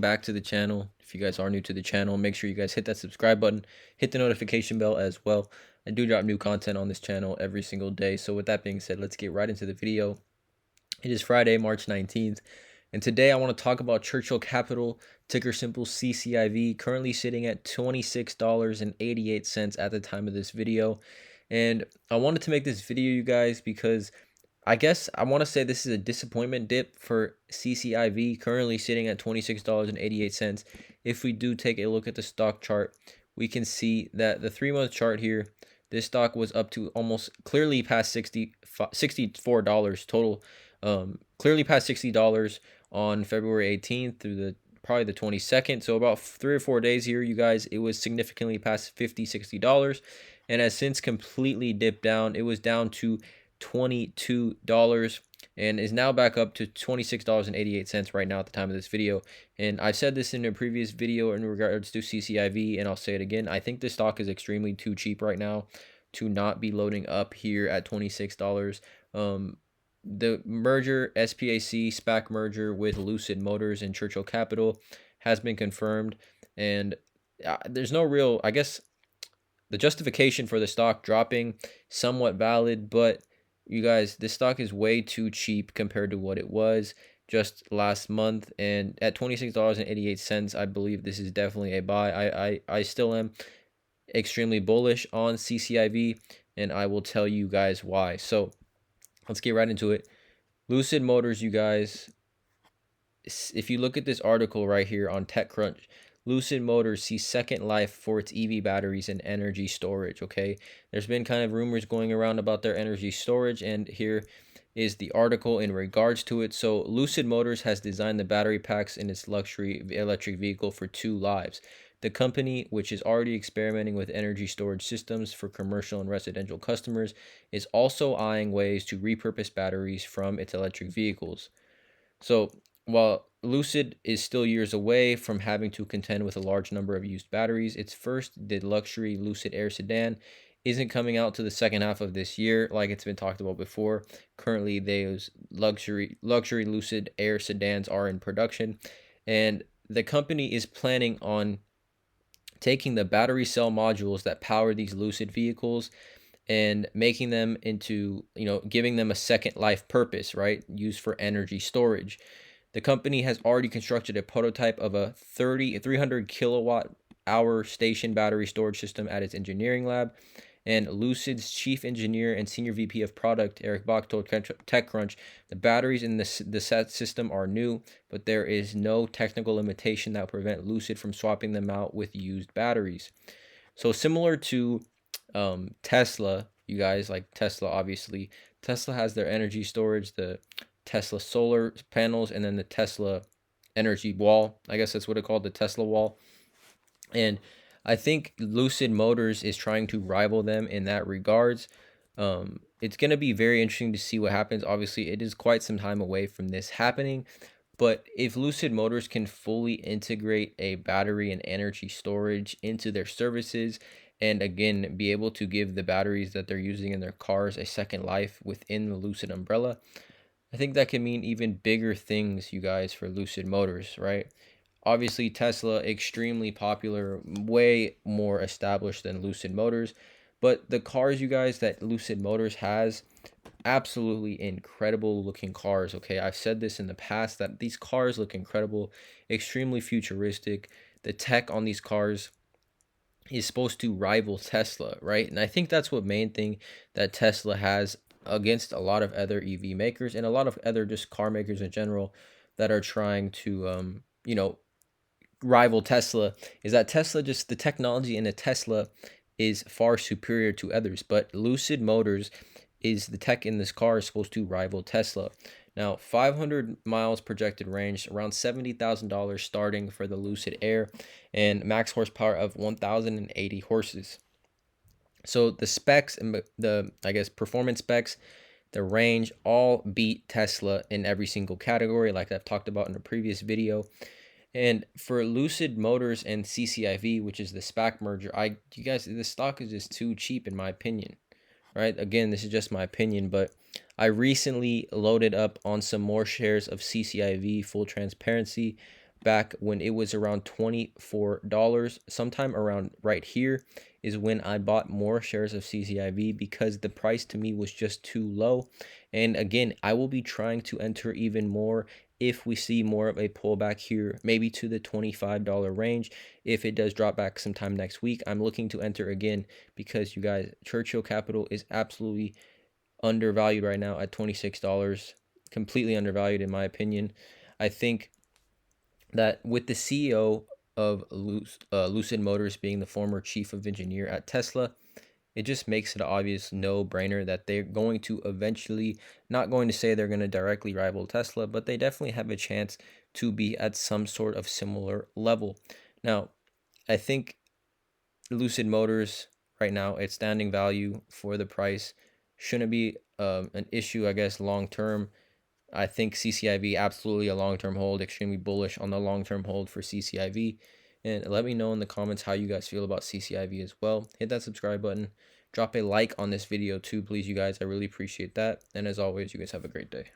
Back to the channel. If you guys are new to the channel, make sure you guys hit that subscribe button, hit the notification bell as well. I do drop new content on this channel every single day. So with that being said, let's get right into the video. It is Friday, March 19th, and today I want to talk about Churchill Capital, ticker symbol CCIV, currently sitting at $26.88 at the time of this video. And I wanted to make this video, you guys, because I guess I want to say this is a disappointment dip for CCIV, currently sitting at $26.88. If we do take a look at the stock chart, we can see that the 3-month chart here, this stock was up to almost clearly past $64 total, clearly past $60 on February 18th through probably the 22nd. So about 3 or 4 days here, you guys, it was significantly past $60 and has since completely dipped down. It was down to $22 and is now back up to $26.88 right now at the time of this video. And I said this in a previous video in regards to CCIV, and I'll say it again. I think this stock is extremely too cheap right now to not be loading up here at $26. The merger, SPAC merger with Lucid Motors and Churchill Capital has been confirmed, and there's no real, I guess, the justification for the stock dropping somewhat valid, but you guys, this stock is way too cheap compared to what it was just last month. And at $26.88, I believe this is definitely a buy. I still am extremely bullish on CCIV, and I will tell you guys why. So let's get right into it. Lucid Motors, you guys, if you look at this article right here on TechCrunch, Lucid Motors sees second life for its EV batteries and energy storage, okay? There's been kind of rumors going around about their energy storage, and here is the article in regards to it. So Lucid Motors has designed the battery packs in its luxury electric vehicle for 2 lives. The company, which is already experimenting with energy storage systems for commercial and residential customers, is also eyeing ways to repurpose batteries from its electric vehicles. So while Lucid is still years away from having to contend with a large number of used batteries, its first, the luxury Lucid Air sedan, isn't coming out to the second half of this year like it's been talked about before. Currently, those luxury Lucid Air sedans are in production, and the company is planning on taking the battery cell modules that power these Lucid vehicles and making them into, giving them a second life purpose, right? Used for energy storage. The company has already constructed a prototype of a 300 kilowatt hour station battery storage system at its engineering lab. And Lucid's chief engineer and senior VP of product, Eric Bach, told TechCrunch, the batteries in the set system are new, but there is no technical limitation that will prevent Lucid from swapping them out with used batteries. So similar to Tesla, you guys, like Tesla, obviously, Tesla has their energy storage, the Tesla solar panels, and then the Tesla energy wall. I guess that's what it's called, the Tesla wall. And I think Lucid Motors is trying to rival them in that regards. It's going to be very interesting to see what happens. Obviously, it is quite some time away from this happening, but if Lucid Motors can fully integrate a battery and energy storage into their services, and again, be able to give the batteries that they're using in their cars a second life within the Lucid umbrella, I think that can mean even bigger things, you guys, for Lucid Motors, right? Obviously, Tesla, extremely popular, way more established than Lucid Motors. But the cars, you guys, that Lucid Motors has, absolutely incredible looking cars, okay? I've said this in the past that these cars look incredible, extremely futuristic. The tech on these cars is supposed to rival Tesla, right? And I think that's what main thing that Tesla has against a lot of other EV makers and a lot of other just car makers in general that are trying to, rival Tesla, is that Tesla, just the technology in a Tesla is far superior to others. But Lucid Motors is the tech in this car is supposed to rival Tesla. Now, 500 miles projected range, around $70,000 starting for the Lucid Air, and max horsepower of 1,080 horses. So the specs and the, I guess, performance specs, the range, all beat Tesla in every single category, like I've talked about in a previous video. And for Lucid Motors and CCIV, which is the SPAC merger, you guys, the stock is just too cheap in my opinion, right? Again, this is just my opinion, but I recently loaded up on some more shares of CCIV, full transparency. back when it was around $24. Sometime around right here is when I bought more shares of CCIV because the price to me was just too low. And again, I will be trying to enter even more if we see more of a pullback here, maybe to the $25 range. If it does drop back sometime next week, I'm looking to enter again because you guys, Churchill Capital is absolutely undervalued right now at $26, completely undervalued in my opinion. I think that with the CEO of Lucid Motors being the former chief of engineer at Tesla, it just makes it an obvious no-brainer that they're going to eventually, not going to say they're going to directly rival Tesla, but they definitely have a chance to be at some sort of similar level. Now, I think Lucid Motors right now, its standing value for the price shouldn't be an issue, I guess, long term. I think CCIV absolutely a long-term hold, extremely bullish on the long-term hold for CCIV. And let me know in the comments how you guys feel about CCIV as well. Hit that subscribe button. Drop a like on this video too, please, you guys. I really appreciate that. And as always, you guys have a great day.